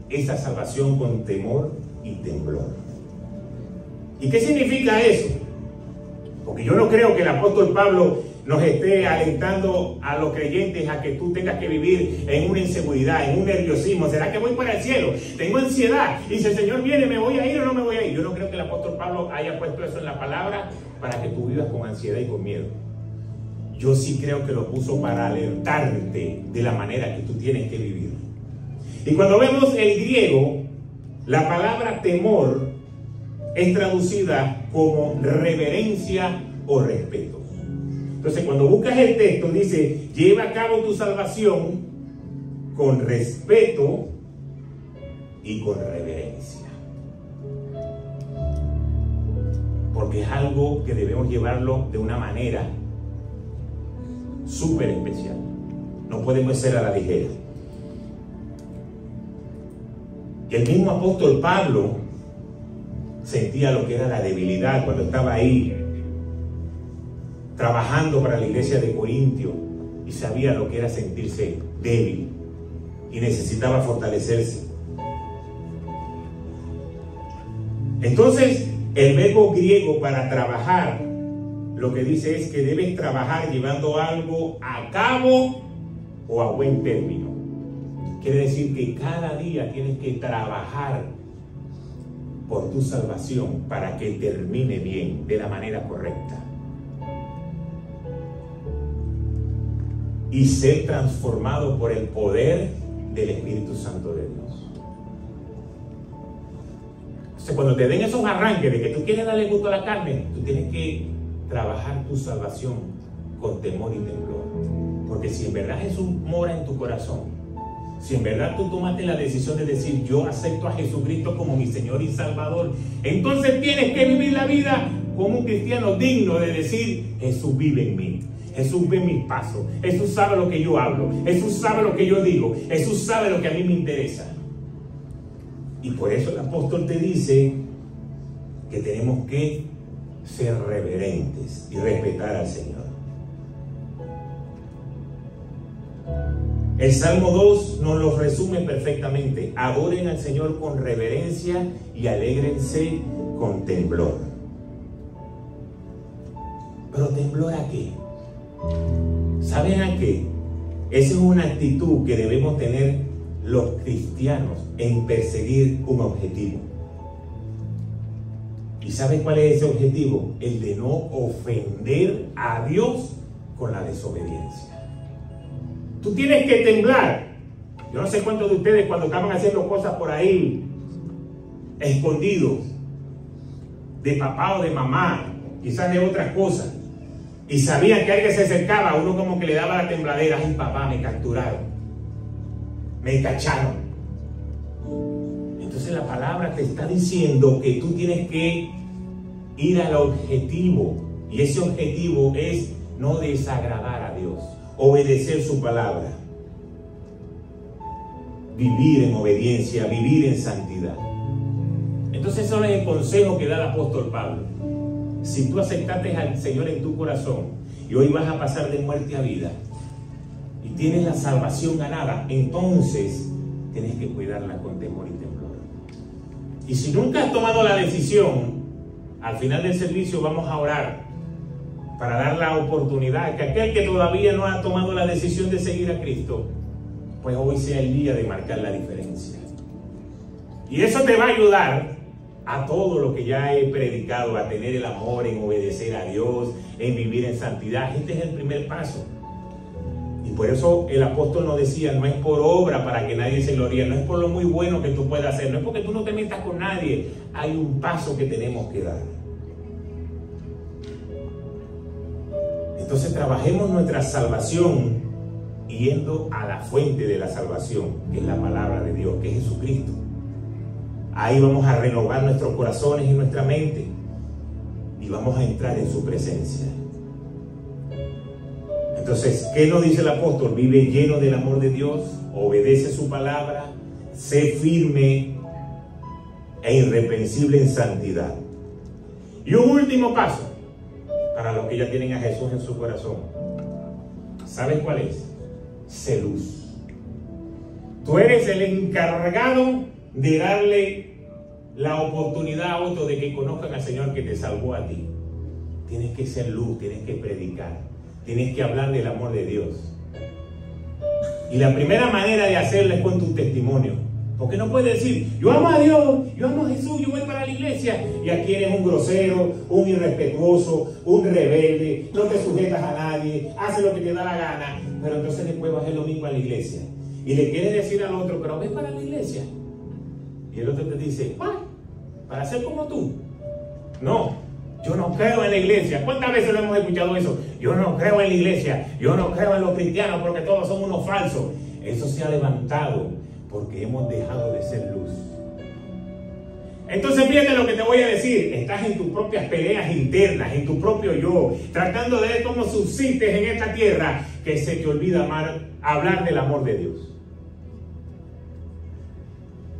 esa salvación con temor y temblor. ¿Y qué significa eso? Porque yo no creo que el apóstol Pablo nos esté alentando a los creyentes a que tú tengas que vivir en una inseguridad, en un nerviosismo. ¿Será que voy para el cielo? Tengo ansiedad. Y si el Señor viene, ¿me voy a ir o no me voy a ir? Yo no creo que el apóstol Pablo haya puesto eso en la palabra para que tú vivas con ansiedad y con miedo. Yo sí creo que lo puso para alertarte de la manera que tú tienes que vivir. Y cuando vemos el griego, la palabra temor es traducida como reverencia o respeto. Entonces, cuando buscas el texto, dice, lleva a cabo tu salvación con respeto y con reverencia. Porque es algo que debemos llevarlo de una manera súper especial. No podemos ser a la ligera. Y el mismo apóstol Pablo sentía lo que era la debilidad cuando estaba ahí trabajando para la iglesia de Corintio, y sabía lo que era sentirse débil y necesitaba fortalecerse. Entonces, el verbo griego para trabajar, lo que dice es que debes trabajar llevando algo a cabo o a buen término. Quiere decir que cada día tienes que trabajar por tu salvación para que termine bien, de la manera correcta. Y ser transformado por el poder del Espíritu Santo de Dios. Entonces, cuando te den esos arranques de que tú quieres darle gusto a la carne, tú tienes que trabajar tu salvación con temor y temblor. Porque si en verdad Jesús mora en tu corazón, si en verdad tú tomaste la decisión de decir, yo acepto a Jesucristo como mi Señor y Salvador, entonces tienes que vivir la vida como un cristiano digno de decir, Jesús vive en mí. Jesús ve mis pasos, Jesús sabe lo que yo hablo, Jesús sabe lo que yo digo, Jesús sabe lo que a mí me interesa. Y por eso el apóstol te dice que tenemos que ser reverentes y respetar al Señor. El Salmo 2 nos lo resume perfectamente. Adoren al Señor con reverencia y alégrense con temblor. ¿Pero temblor a qué? ¿Saben a qué? Esa es una actitud que debemos tener los cristianos en perseguir un objetivo. ¿Y saben cuál es ese objetivo? El de no ofender a Dios con la desobediencia. Tú tienes que temblar. Yo no sé cuántos de ustedes cuando estaban haciendo cosas por ahí escondidos de papá o de mamá, quizás de otras cosas, y sabían que alguien se acercaba, uno como que le daba la tembladera. Ay, papá, me capturaron, me cacharon. Entonces la palabra te está diciendo que tú tienes que ir al objetivo, y ese objetivo es no desagradar a Dios, obedecer su palabra, vivir en obediencia, vivir en santidad. Entonces ese es el consejo que da el apóstol Pablo. Si tú aceptaste al Señor en tu corazón y hoy vas a pasar de muerte a vida y tienes la salvación ganada, entonces tienes que cuidarla con temor y temblor. Y si nunca has tomado la decisión, al final del servicio vamos a orar para dar la oportunidad que aquel que todavía no ha tomado la decisión de seguir a Cristo, pues hoy sea el día de marcar la diferencia. Y eso te va a ayudar a todo lo que ya he predicado, a tener el amor, en obedecer a Dios, en vivir en santidad. Este es el primer paso. Y por eso el apóstol nos decía, no es por obra para que nadie se gloríe, no es por lo muy bueno que tú puedas hacer, no es porque tú no te metas con nadie. Hay un paso que tenemos que dar. Entonces trabajemos nuestra salvación yendo a la fuente de la salvación, que es la palabra de Dios, que es Jesucristo. Ahí vamos a renovar nuestros corazones y nuestra mente y vamos a entrar en su presencia. Entonces, ¿qué nos dice el apóstol? Vive lleno del amor de Dios, obedece su palabra, sé firme e irreprensible en santidad. Y un último paso para los que ya tienen a Jesús en su corazón. ¿Sabes cuál es? Sé luz. Tú eres el encargado de darle la oportunidad a otros de que conozcan al Señor que te salvó a ti. Tienes que ser luz, tienes que predicar, tienes que hablar del amor de Dios. Y la primera manera de hacerlo es con tu testimonio. Porque no puedes decir, yo amo a Dios, yo amo a Jesús, yo voy para la iglesia. Y aquí eres un grosero, un irrespetuoso, un rebelde, no te sujetas a nadie, haces lo que te da la gana. Pero entonces después vas a hacer lo mismo a la iglesia. Y le quieres decir al otro, pero ven para la iglesia. Y el otro te dice, ¿para ser como tú? No, yo no creo en la iglesia. ¿Cuántas veces lo hemos escuchado eso? Yo no creo en la iglesia, yo no creo en los cristianos porque todos son unos falsos. Eso se ha levantado porque hemos dejado de ser luz. Entonces fíjate lo que te voy a decir. Estás en tus propias peleas internas, en tu propio yo, tratando de ver cómo subsistes en esta tierra, que se te olvida hablar del amor de Dios.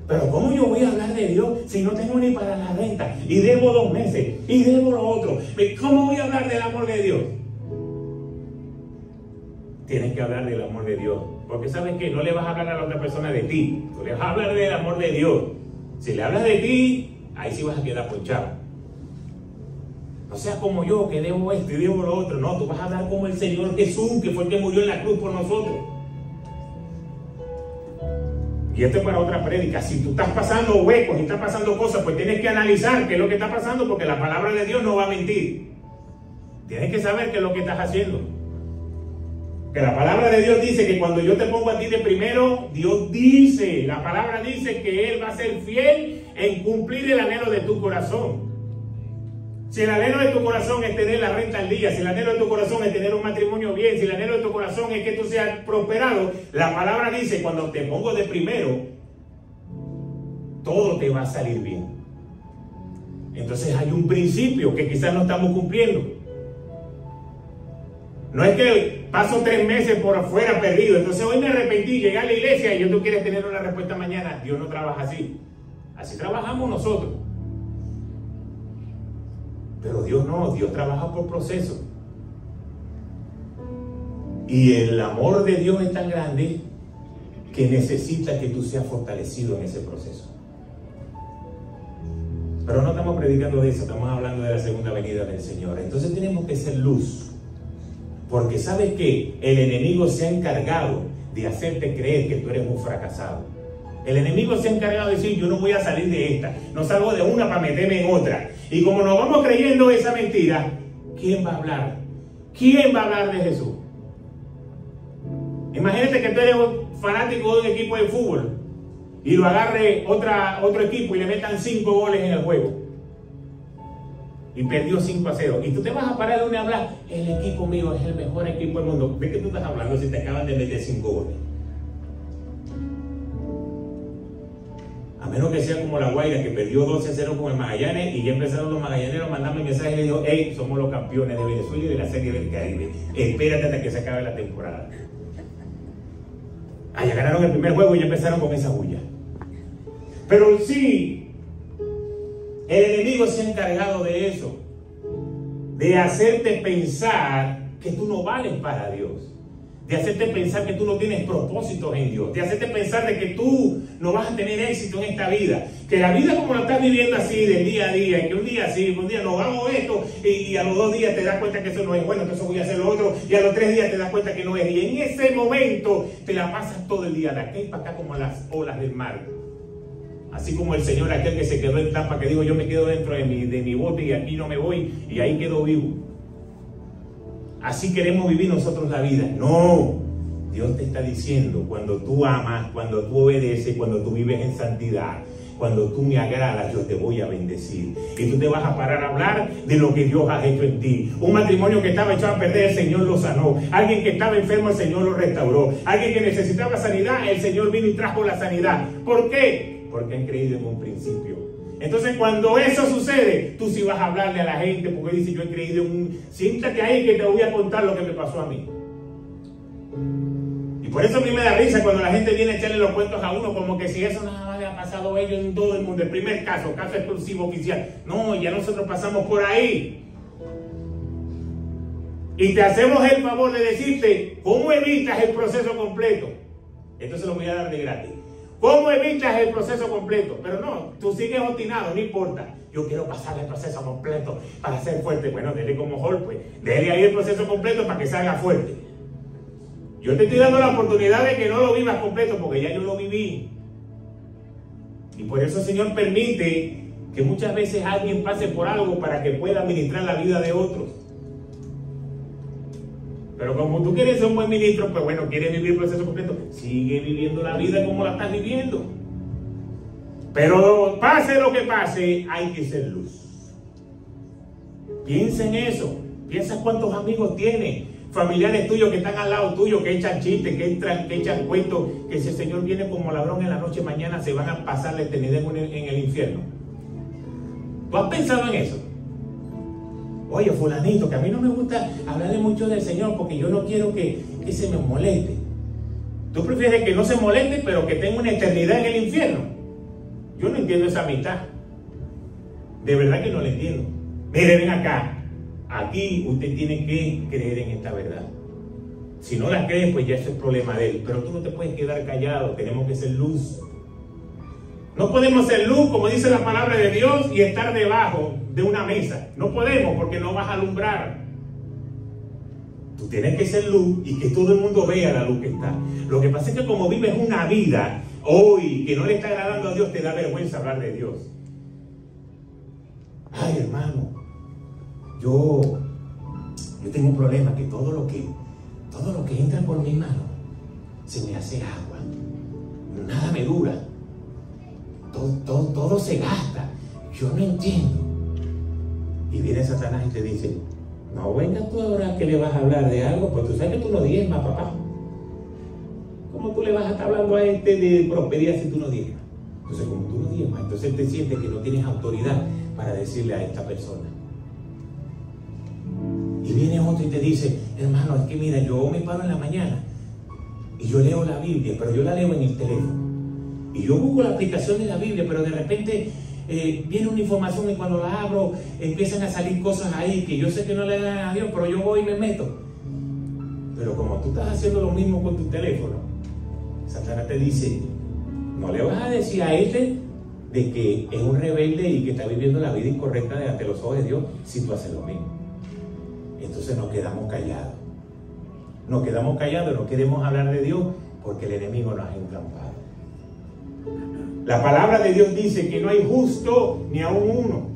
Pero ¿cómo yo voy a hablar de Dios si no tengo ni para la renta? Y debo 2 meses, y debo lo otro. ¿Cómo voy a hablar del amor de Dios? Tienes que hablar del amor de Dios. Porque ¿sabes qué? No le vas a hablar a la otra persona de ti. Tú le vas a hablar del amor de Dios. Si le hablas de ti, ahí sí vas a quedar ponchado. No seas como yo, que debo esto y debo lo otro. No, tú vas a hablar como el Señor Jesús, que fue el que murió en la cruz por nosotros. Y esto es para otra prédica. Si tú estás pasando huecos y estás pasando cosas, pues tienes que analizar qué es lo que está pasando, porque la palabra de Dios no va a mentir. Tienes que saber qué es lo que estás haciendo. Que la palabra de Dios dice que cuando yo te pongo a ti de primero, Dios dice, la palabra dice que Él va a ser fiel en cumplir el anhelo de tu corazón. Si el anhelo de tu corazón es tener la renta al día, si el anhelo de tu corazón es tener un matrimonio bien, si el anhelo de tu corazón es que tú seas prosperado, la palabra dice, cuando te pongo de primero, todo te va a salir bien. Entonces hay un principio que quizás no estamos cumpliendo. No es que paso 3 meses por afuera perdido, entonces hoy me arrepentí, llegué a la iglesia y tú quieres tener una respuesta mañana. Dios no trabaja así. Así trabajamos nosotros. Pero Dios no, Dios trabaja por proceso. Y el amor de Dios es tan grande que necesita que tú seas fortalecido en ese proceso. Pero no estamos predicando de eso, estamos hablando de la segunda venida del Señor. Entonces tenemos que ser luz. Porque sabes que el enemigo se ha encargado de hacerte creer que tú eres un fracasado. El enemigo se ha encargado de decir, yo no voy a salir de esta, no salgo de una para meterme en otra. Y como nos vamos creyendo esa mentira, ¿quién va a hablar? ¿Quién va a hablar de Jesús? Imagínate que tú eres un fanático de un equipo de fútbol y lo agarre otro equipo y le metan 5 goles en el juego. Y perdió 5-0. Y tú te vas a parar de una y hablar, el equipo mío es el mejor equipo del mundo. ¿De qué tú estás hablando si te acaban de meter 5 goles? A menos que sea como la Guaira, que perdió 12-0 con el Magallanes y ya empezaron los magallaneros a mandarme mensajes y le dijo, hey, somos los campeones de Venezuela y de la Serie del Caribe. Espérate hasta que se acabe la temporada. Ya ganaron el primer juego y ya empezaron con esa bulla. Pero sí, el enemigo se ha encargado de eso, de hacerte pensar que tú no vales para Dios, de hacerte pensar que tú no tienes propósitos en Dios, de hacerte pensar de que tú no vas a tener éxito en esta vida, que la vida como la estás viviendo así, del día a día, y que un día sí, un día no hago esto, y a los 2 días te das cuenta que eso no es bueno, entonces voy a hacer lo otro, y a los 3 días te das cuenta que no es, y en ese momento te la pasas todo el día de aquí para acá como las olas del mar. Así como el señor aquel que se quedó en Tampa, que dijo, yo me quedo dentro de mi bote y aquí no me voy, y ahí quedo vivo. Así queremos vivir nosotros la vida. No, Dios te está diciendo, cuando tú amas, cuando tú obedeces, cuando tú vives en santidad, cuando tú me agradas, yo te voy a bendecir. Y tú te vas a parar a hablar de lo que Dios ha hecho en ti. Un matrimonio que estaba echado a perder, el Señor lo sanó. Alguien que estaba enfermo, el Señor lo restauró. Alguien que necesitaba sanidad, el Señor vino y trajo la sanidad. ¿Por qué? Porque han creído en un principio. Entonces cuando eso sucede, tú sí vas a hablarle a la gente, porque dice, yo he creído en un... Siéntate ahí que te voy a contar lo que me pasó a mí. Y por eso a mí me da risa cuando la gente viene a echarle los cuentos a uno, como que si eso nada más le ha pasado a ellos en todo el mundo. El primer caso exclusivo oficial. No, ya nosotros pasamos por ahí. Y te hacemos el favor de decirte cómo evitas el proceso completo. Esto se lo voy a dar de gratis. ¿Cómo evitas el proceso completo? Pero no, tú sigues obstinado, no importa. Yo quiero pasar el proceso completo para ser fuerte. Bueno, dele como Hulk, pues. Dele ahí el proceso completo para que salga fuerte. Yo te estoy dando la oportunidad de que no lo vivas completo, porque ya yo lo viví. Y por eso el Señor permite que muchas veces alguien pase por algo para que pueda administrar la vida de otros. Pero como tú quieres ser un buen ministro, pues bueno, quieres vivir el proceso completo, sigue viviendo la vida como la estás viviendo. Pero pase lo que pase, hay que ser luz. Piensa en eso. Piensa cuántos amigos tienes, familiares tuyos que están al lado tuyo, que echan chistes, que echan cuentos, que si el Señor viene como ladrón en la noche, mañana se van a pasar la eternidad en el infierno. ¿Tú has pensado en eso? Oye, fulanito, que a mí no me gusta hablarle mucho del Señor porque yo no quiero que se me moleste. Tú prefieres que no se moleste, pero que tenga una eternidad en el infierno. Yo no entiendo esa amistad. De verdad que no la entiendo. Mire, ven acá. Aquí usted tiene que creer en esta verdad. Si no la crees, pues ya eso es problema de él. Pero tú no te puedes quedar callado. Tenemos que ser luz. No podemos ser luz, como dice la palabra de Dios, y estar debajo de una mesa. No podemos, porque no vas a alumbrar. Tú tienes que ser luz y que todo el mundo vea la luz que está. Lo que pasa es que como vives una vida hoy que no le está agradando a Dios, te da vergüenza hablar de Dios. Ay, hermano, yo tengo un problema, que todo lo que entra por mi mano se me hace agua. Nada me dura. Todo se gasta. Yo no entiendo. Y viene Satanás y te dice: no vengas tú ahora que le vas a hablar de algo, pues tú sabes que tú no diezmas, papá. ¿Cómo tú le vas a estar hablando a este de prosperidad si tú no diezmas? Entonces, como tú no diezmas, entonces te sientes que no tienes autoridad para decirle a esta persona. Y viene otro y te dice: hermano, es que mira, yo me paro en la mañana y yo leo la Biblia, pero yo la leo en el teléfono. Y yo busco la aplicación de la Biblia, pero de repente viene una información y cuando la abro empiezan a salir cosas ahí que yo sé que no le dan a Dios, pero yo voy y me meto. Pero como tú estás haciendo lo mismo con tu teléfono, Satanás te dice: no le vas a decir a este de que es un rebelde y que está viviendo la vida incorrecta delante de los ojos de Dios si tú haces lo mismo. Entonces nos quedamos callados. Nos quedamos callados, no queremos hablar de Dios porque el enemigo nos ha entrampado. La palabra de Dios dice que no hay justo ni aún uno.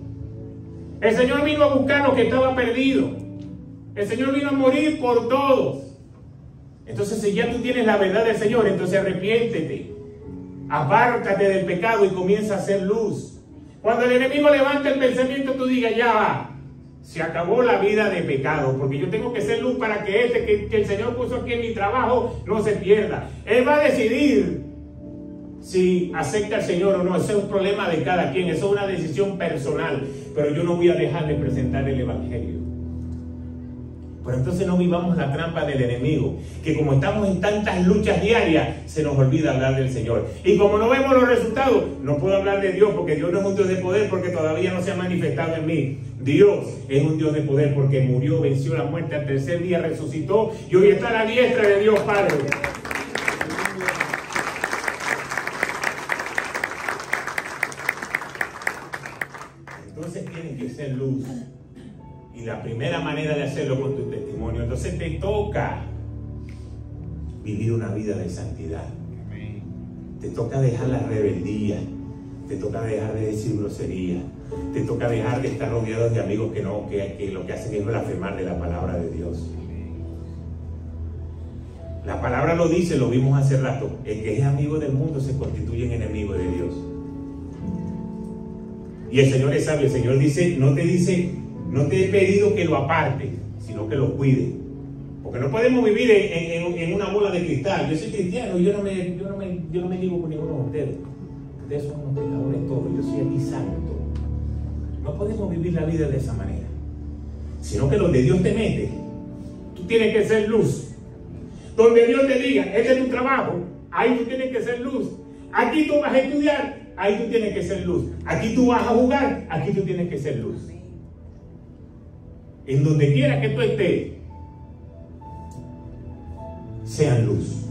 El Señor vino a buscar lo que estaba perdido. El Señor vino a morir por todos. Entonces, si ya tú tienes la verdad del Señor, entonces arrepiéntete. Apártate del pecado y comienza a hacer luz. Cuando el enemigo levanta el pensamiento, tú digas: ya va. Se acabó la vida de pecado, porque yo tengo que ser luz para que que el Señor puso aquí en mi trabajo no se pierda. Él va a decidir si acepta al Señor o no. Ese es un problema de cada quien, eso es una decisión personal, pero yo no voy a dejar de presentar el Evangelio. Pero entonces no vivamos la trampa del enemigo, que como estamos en tantas luchas diarias, se nos olvida hablar del Señor. Y como no vemos los resultados, no puedo hablar de Dios, porque Dios no es un Dios de poder, porque todavía no se ha manifestado en mí. Dios es un Dios de poder, porque murió, venció la muerte, al tercer día resucitó, y hoy está a la diestra de Dios Padre. Entonces tienen que ser luz. Y la primera manera de hacerlo con tu testimonio. Entonces te toca vivir una vida de santidad. Te toca dejar la rebeldía. Te toca dejar de decir grosería. Te toca dejar de estar rodeados de amigos que lo que hacen es blasfemar de la palabra de Dios. La palabra lo dice, lo vimos hace rato. El que es amigo del mundo se constituye en enemigo de Dios. Y el Señor es sabio. El Señor dice, no te he pedido que lo aparte, sino que lo cuide. Porque no podemos vivir en una bola de cristal. Yo soy cristiano y yo no me digo con ninguno de ustedes. Ustedes son unos pecadores todos. Yo soy aquí santo. No podemos vivir la vida de esa manera. Sino que donde Dios te mete, tú tienes que ser luz. Donde Dios te diga, este es tu trabajo, ahí tú tienes que ser luz. Aquí tú vas a estudiar, ahí tú tienes que ser luz. Aquí tú vas a jugar, aquí tú tienes que ser luz. En donde quiera que tú estés, sean luz.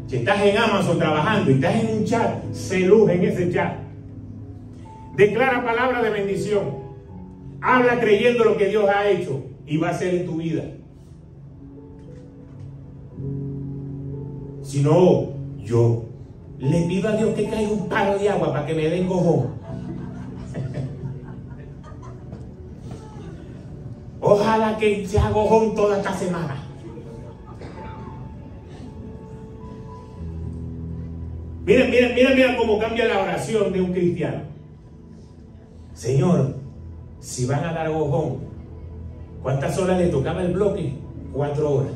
Si estás en Amazon trabajando y estás en un chat, sé luz en ese chat. Declara palabra de bendición. Habla creyendo lo que Dios ha hecho y va a hacer en tu vida. Si no, yo le pido a Dios que caiga un palo de agua para que me den gojón. Ojalá que sea gojón toda esta semana. Mira cómo cambia la oración de un cristiano. Señor, si van a dar gojón, ¿cuántas horas le tocaba el bloque? 4 horas.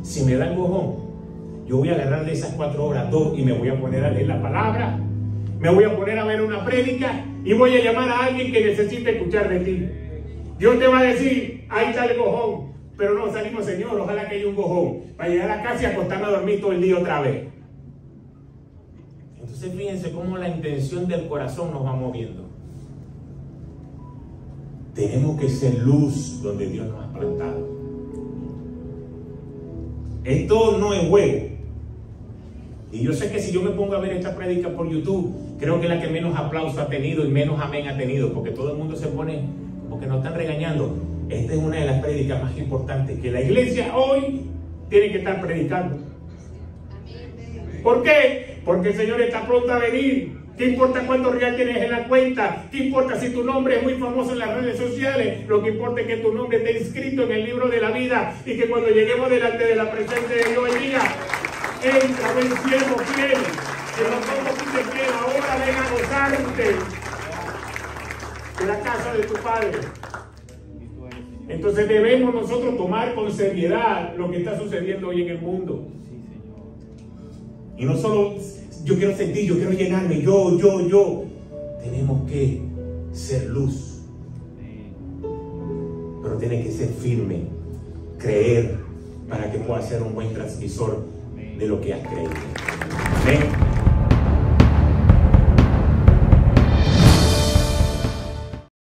Si me dan gojón, yo voy a agarrar de esas 4 horas 2 y me voy a poner a leer la palabra, me voy a poner a ver una prédica y voy a llamar a alguien que necesite escuchar de ti. Dios te va a decir, ahí está el gojón, pero no salimos, Señor, ojalá que haya un gojón para llegar a casa y acostarme a dormir todo el día otra vez. Entonces fíjense cómo la intención del corazón nos va moviendo. Tenemos que ser luz donde Dios nos ha plantado. Esto no es juego. Y yo sé que si yo me pongo a ver esta prédica por YouTube, creo que es la que menos aplauso ha tenido y menos amén ha tenido, porque todo el mundo se pone, porque nos están regañando. Esta es una de las prédicas más importantes que la iglesia hoy tiene que estar predicando. ¿Por qué? Porque el Señor está pronto a venir. ¿Qué importa cuánto real tienes en la cuenta? ¿Qué importa si tu nombre es muy famoso en las redes sociales? Lo que importa es que tu nombre esté inscrito en el libro de la vida y que cuando lleguemos delante de la presencia de Dios, Él diga, entra, ven siervo fiel, que lo poco que te queda, ahora ven a gozarte de la casa de tu Padre. Entonces debemos nosotros tomar con seriedad lo que está sucediendo hoy en el mundo. Y no solo yo quiero sentir, yo quiero llenarme, yo. Tenemos que ser luz. Pero tiene que ser firme, creer, para que pueda ser un buen transmisor de lo que has creído. Amén.